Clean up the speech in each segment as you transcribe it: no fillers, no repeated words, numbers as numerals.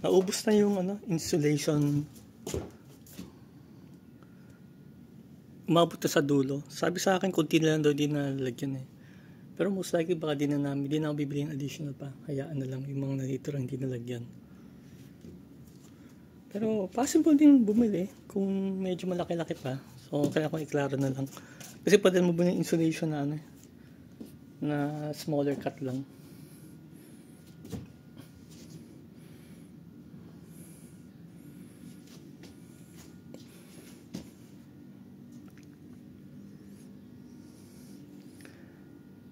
Naubos na yung insulation. Umabot na sa dulo. Sabi sa akin, kunti na lang daw din nalagyan eh. Pero most likely baka di na ako bibili ng additional pa. Hayaan na lang yung mga natitirang hindi nalagyan. Pero possible din bumili kung medyo malaki-laki pa. So kaya ko iklaro na lang. Kasi pwede mo ba yung insulation na na smaller cut lang.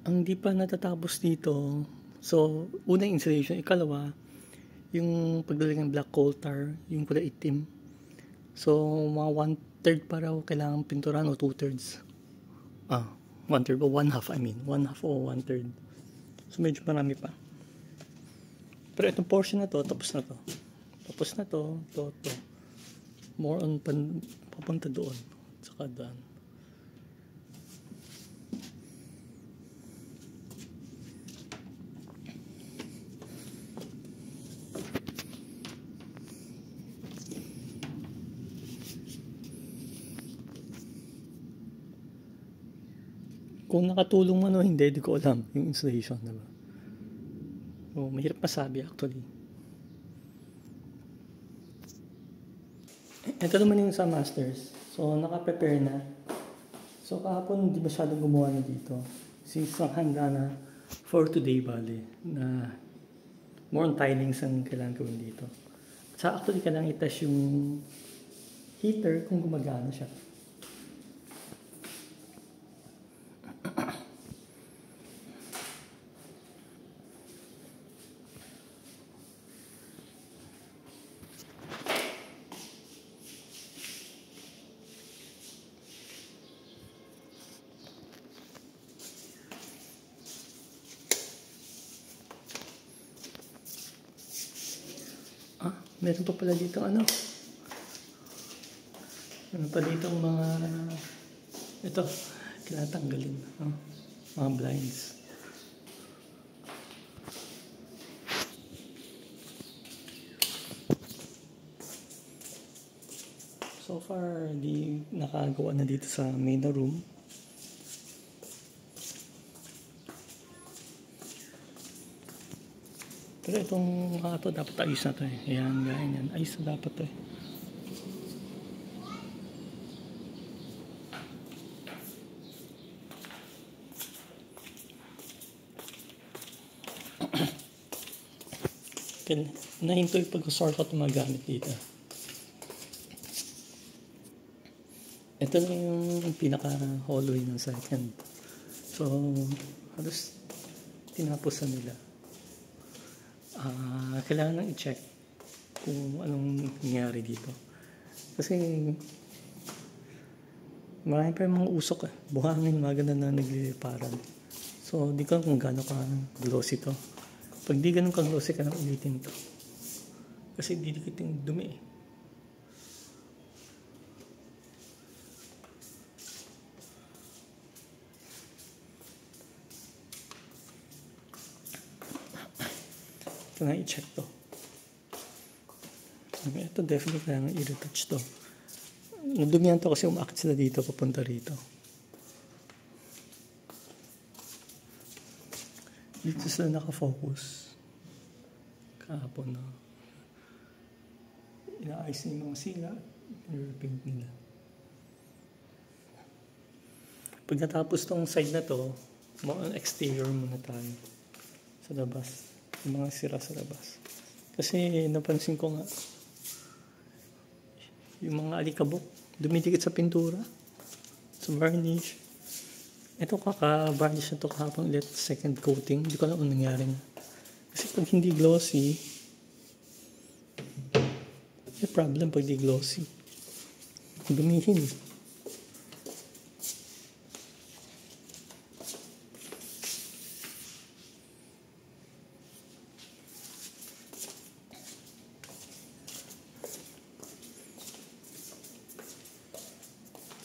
Ang di pa natatapos dito, so unang insulation, ikalawa yung pagdaling ng black coal tar, yung kulay itim. So mga 1/3 pa raw kailangan pinturan o 2/3. 1/3 o 1/2 I mean, 1/2 o 1/3. So medyo marami pa. Pero itong portion na to, tapos na to. Tapos na to. More on papunta doon, saka doon. Kung nakatulong man o hindi, di ko alam yung insulation, diba? So, mahirap masabi actually. Ito naman yung sa masters. So, naka-prepare na. So, kahapon hindi masyadong gumawa na dito. Since handa na for today, bali, na more on tilings ang kailangan gawin dito. Sa actually, kailangan i-test yung heater kung gumagana siya. Meron pa pala dito meron pa dito mga ito, kailangan tanggalin mga blinds. So far di nakagawa na dito sa main room. Pero itong mga to dapat ayos na to eh. Ayan, ganyan. Ayos na dapat to eh. Nahinto yung pag-sort out ng mga gamit dito. Ito na yung pinaka-hallway ng second. So, halos tinapos na nila. Kailangan lang i-check kung anong nangyari dito. Kasi marami pa yung mga usok buhangin, maganda na nagliliparan. So, di ko kung gaano ka glossy to. Pag di ganun ka glossy ka nang ulitin to. Kasi didikit yung dumi eh. Ito na i-check to. Ito definitely kailangan i-retouch to. Nadumihan to kasi umakit sila dito papunta rito. Dito sila nakafocus. Kahapon na inaayos na yung mga sila at i-repaint nila. Pag natapos tong side na to, mga exterior muna tayo sa labas. Yung mga sira sa labas. Kasi napansin ko nga yung mga alikabok dumidikit sa pintura, sa varnish. Ito kaka-varnish na to kahapon ulit, second coating. Hindi ko alam anong nangyari na. Kasi pag hindi glossy, may problem pag hindi glossy. Dumihin.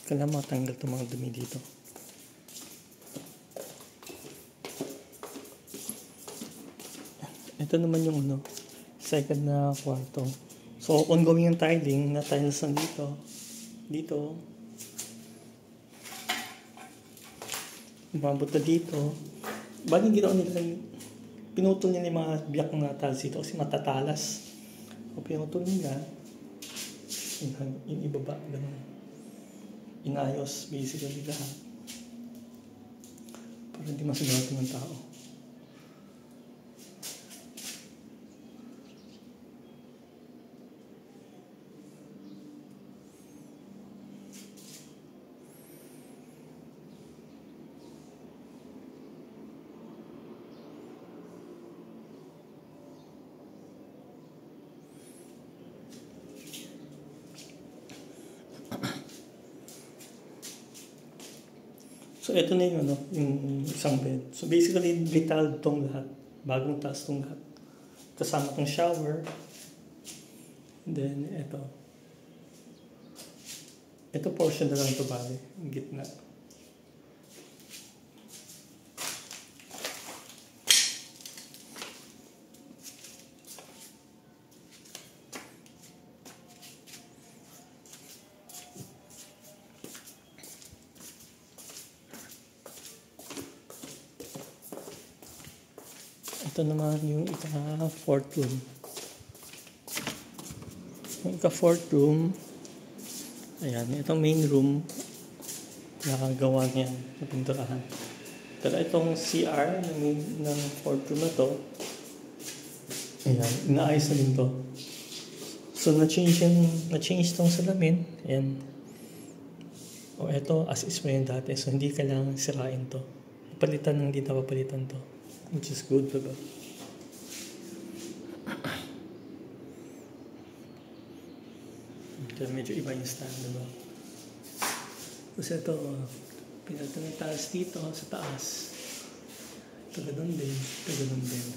Kailangan matanggal itong mga dumi dito. Ito naman yung second na kwarto. So, ongoing yung tiling, na tiles na dito, umabot na dito. Bali ginawa nila, pinutol nila yung mga block na tiles dito kasi matatalas. O pinutol nila, yung ibaba, ganun. Inayos, basically lahat. Para hindi masugatan ng tao. So, ito na yung, yung isang bed. So, basically, vital tong lahat. Bagong taas tong lahat. Kasama tong shower. And then, ito. Ito portion na lang ito, bali. Yung gitna. Ito naman yung ika-fourth room. Yung ika-fourth room, ayan, itong main room, nakagawa niya, napinturahan. Pero itong CR ng fourth room na to, ayan, inaayos na din to. So, na-change tong salamin, ayan. O ito, as is mo yun dati, so hindi kailangan sirain to. Palitan ng hindi napapalitan to. Which is good, diba? Ito, medyo iba yung stand, diba? Tapos ito, pinalitan ng taas dito, sa taas. Ito ganun din, ito ganun din.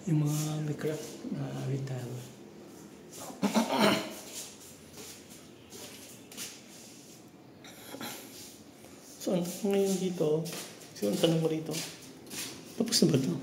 Yung mga may crack na retail. So, ang ngayon dito, ang tanong mo rito, tapos na ba ito?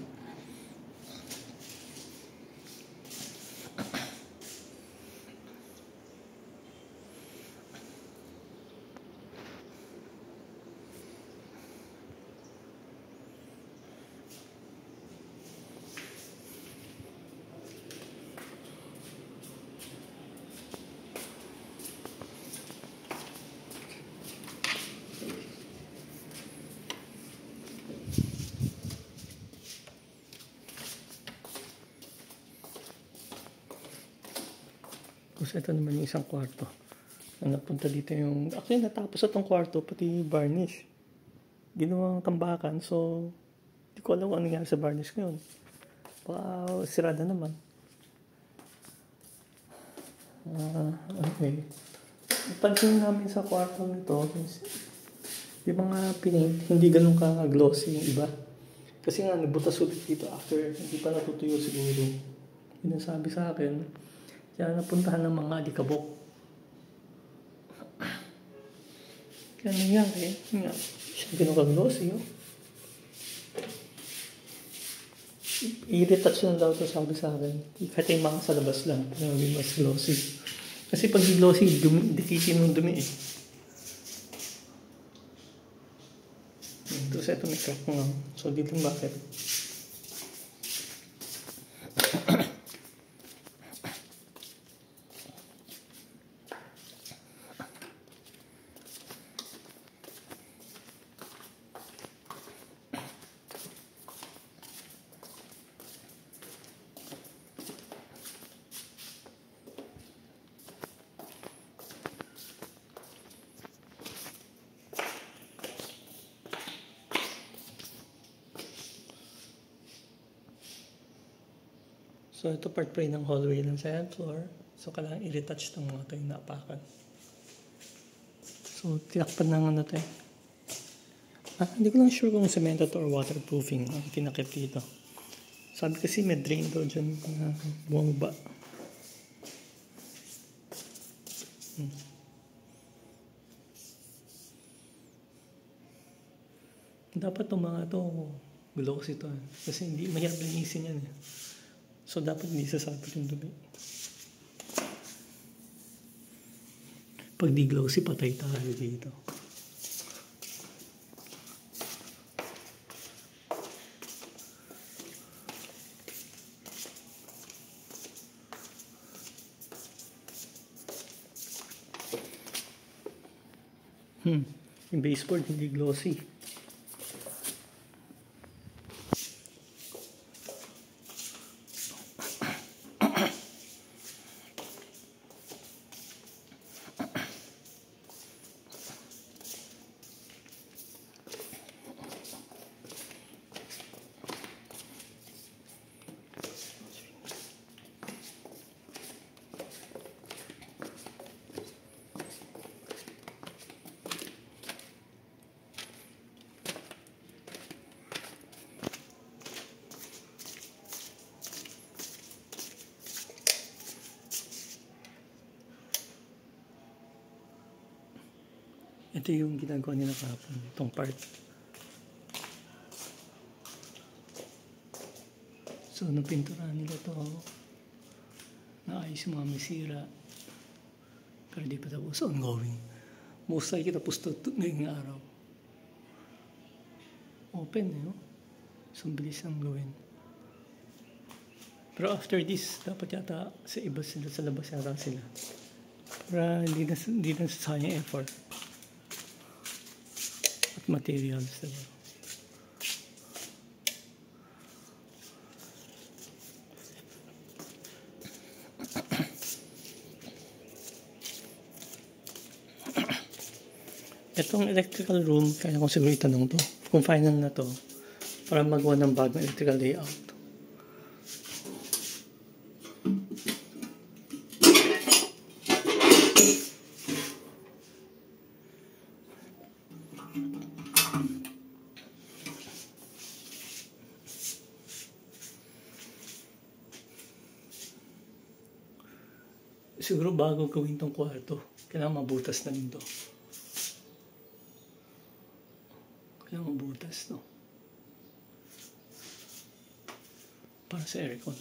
Tapos ito naman yung isang kwarto. Napunta dito yung... Actually, natapos itong kwarto, pati varnish. Ginawang tambakan, so... Hindi ko alam kung ano nangyari sa varnish ngayon. Baka sirada naman. Okay. Pansin namin sa kwarto nito, yung mga pinaint, hindi ganun ka-glossy yung iba. Kasi nga, nagbutas ulit dito after, hindi pa natutuyo siguro. Yun ang sabi sa akin. Kaya napuntahan ng mga alikabok. Kaya nangyari, nga, siya ganun ka-glossy, oh. I-retouch na daw ito, sabi sa akin. Kahit yung mga sa labas lang, pero hindi mas glossy. Kasi pag glossy, dikitin ng dumi eh. Tapos ito may crack nga. So dito bakit? So, ito part pa rin ng hallway ng second floor. So, kailangan i-retouch ng mga ito yung naapakan. So, tinakpan ng ano ito eh. Hindi ko lang sure kung cemento to or waterproofing ang tinakip dito. Sabi kasi may drain daw dyan na bumaba. Dapat itong mga ito Gulo kasi ito. Kasi hindi mahirap linisin yan. So, dapat hindi sasabit yung dumi. Pag di glossy, patay tayo dito. Yung baseboard hindi glossy. Ito yung ginagawa nila kahapon, itong part. So, nung pinturahan nila to, naayos yung mga masira. Pero di pa tapos, ongoing. Most likely tapos to ngayong araw. Open, no? So, bilis ang gawin. Pero after this, dapat yata sa iba sila, sa labas yata sila. Para hindi na sayang effort. Materials, diba? Itong electrical room, kaya kong siguro itanong to, kung final na to, para magawa ng bagong electrical layout. Siguro bago gawin tong kwarto, kailangan mabutas na rin to. Kailangan mabutas, no? Para sa aircon.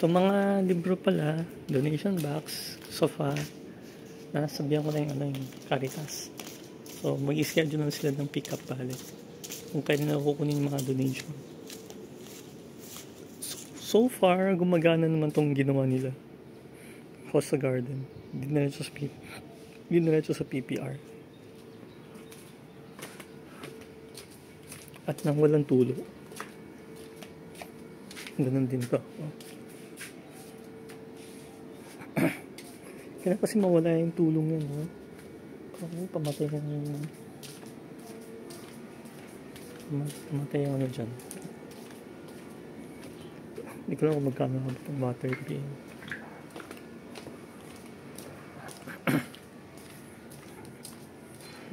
Itong mga libro pala, donation box, sofa, nasabihan ko na yung Caritas. So, mag-schedule na sila ng pick-up balik. Kung kailan na kukunin yung mga donation. So far, gumagana naman tong ginawa nila. Costa Garden. Diniretso sa PPR. At nang walang tulo. Ganun din to. Kaya kasi mawala yung tulong yan, no? Pamatay ka na yung... Pamatay yung ano dyan. Hindi ko lang kung magkano ka itong water bill.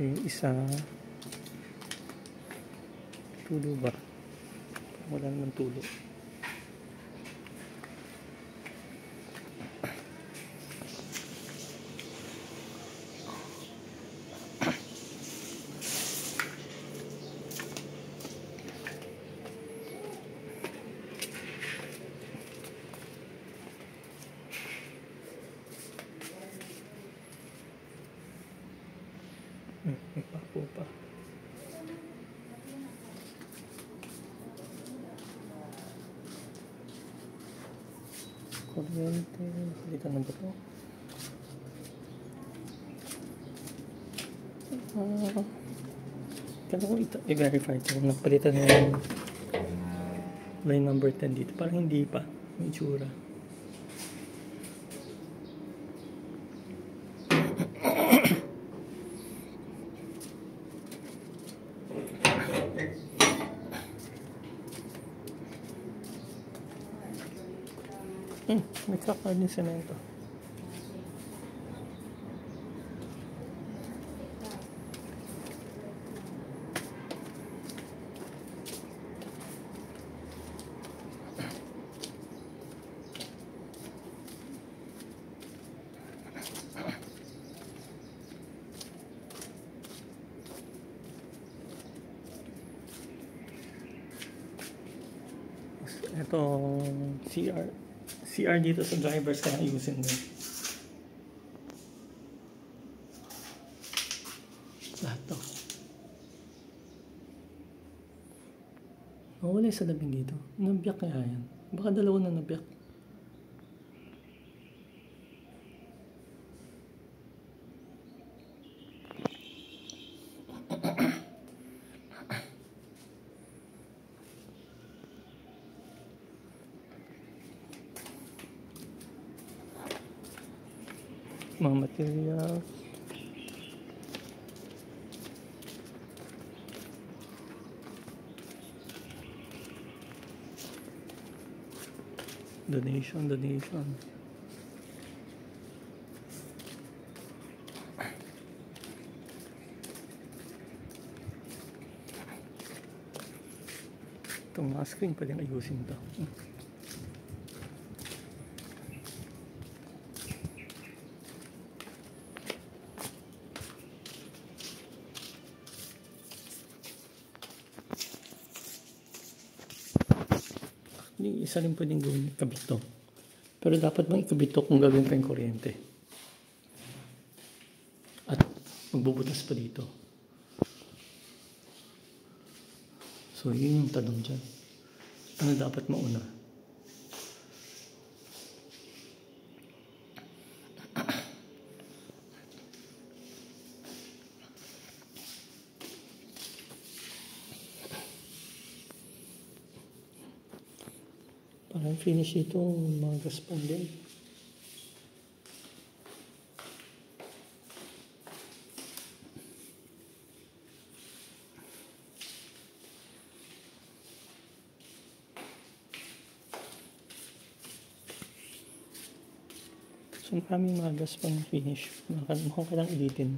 Yung isa... Tulo ba? Wala naman tulo. May papo pa. Kuryente. Dito na ba ito? Kaya ko i-verify ito. Napalitan na yung line number 10 dito. Parang hindi pa. May tsura. May crack din semento. Ito, CR dito sa drivers kaya ayusin din. Lahat to. Nawala yung salamin dito. Nabiyak kaya yan. Baka dalawa na nabiyak. Mga material. Donation. Itong mga screen pwedeng ayusin ito. Isa rin pwedeng gawin ikabit to. Pero dapat bang ikabit to kung gagawin pa yung kuryente? At magbubutas pa dito. So yun yung tanong dyan. Ano dapat mauna? Parang finish ito, mga gaspang din. So maraming mga gaspang finish. Mukhang kailang editin.